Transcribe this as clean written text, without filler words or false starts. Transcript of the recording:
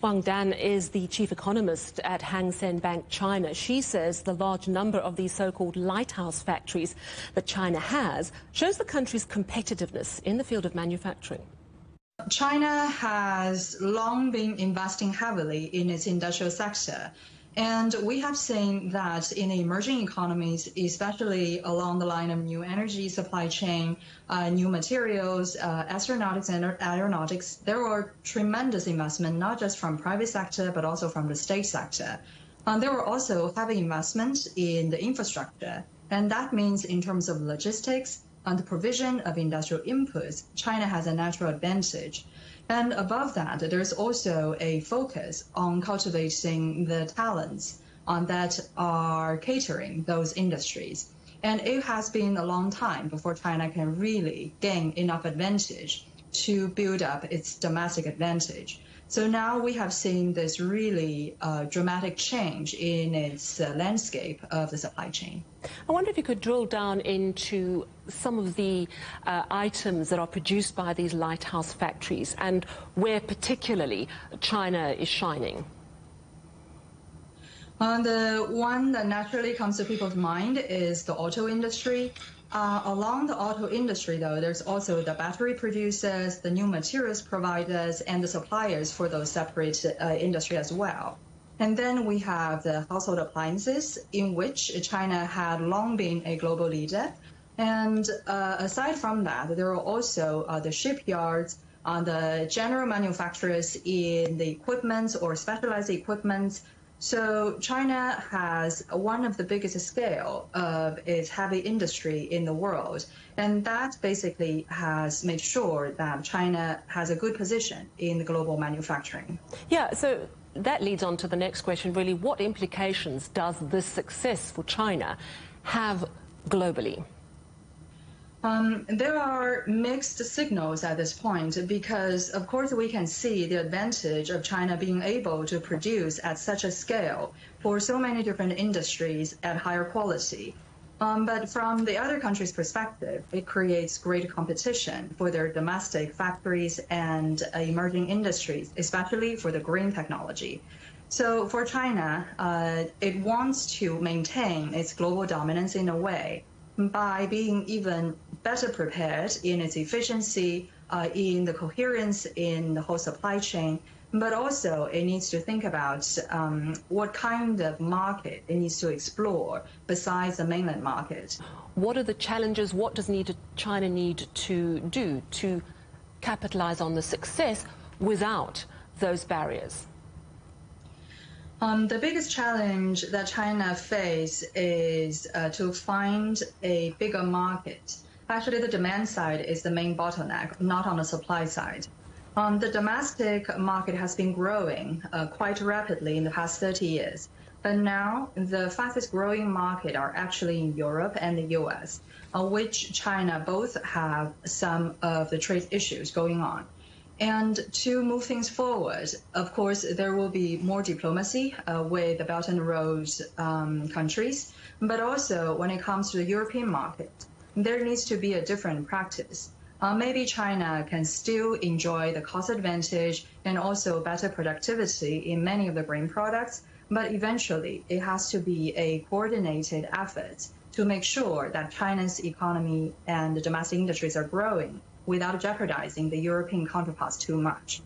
Wang is the chief economist at Hang Seng Bank China. She says the large number of these so-called lighthouse factories that China has shows the country's competitiveness in the field of manufacturing. China has long been investing heavily in its industrial sector. And we have seen that in emerging economies, especially along the line of new energy supply chain, new materials, astronautics and aeronautics, there were tremendous investment, not just from private sector, but also from the state sector. There were also heavy investments in the infrastructure. And that means in terms of logistics and the provision of industrial inputs, China has a natural advantage. And above that, there's also a focus on cultivating the talents that are catering those industries. And it has been a long time before China can really gain enough advantage to build up its domestic advantage. So now we have seen this really dramatic change in its landscape of the supply chain. I wonder if you could drill down into some of the items that are produced by these lighthouse factories and where particularly China is shining. The one that naturally comes to people's mind is the auto industry. Along the auto industry, though, there's also the battery producers, the new materials providers, and the suppliers for those separate industry as well. And then we have the household appliances, in which China had long been a global leader. And aside from that, there are also the shipyards, the general manufacturers in the equipment or specialized equipment. So China has one of the biggest scale of its heavy industry in the world. And that basically has made sure that China has a good position in the global manufacturing. Yeah, so that leads on to the next question, really. What implications does this success for China have globally? There are mixed signals at this point because, of course, we can see the advantage of China being able to produce at such a scale for so many different industries at higher quality. But from the other country's perspective, it creates great competition for their domestic factories and emerging industries, especially for the green technology. So for China, it wants to maintain its global dominance in a way by being even better prepared in its efficiency, in the coherence in the whole supply chain, but also it needs to think about what kind of market it needs to explore besides the mainland market. What are the challenges? What does China need to do to capitalize on the success without those barriers? The biggest challenge that China faces is to find a bigger market. Actually, the demand side is the main bottleneck, not on the supply side. The domestic market has been growing quite rapidly in the past 30 years. But now, the fastest growing market are actually in Europe and the US, which China both have some of the trade issues going on. And to move things forward, of course, there will be more diplomacy with the Belt and Road countries. But also, when it comes to the European market, there needs to be a different practice. Maybe China can still enjoy the cost advantage and also better productivity in many of the green products. But eventually, it has to be a coordinated effort to make sure that China's economy and the domestic industries are growing without jeopardizing the European counterparts too much.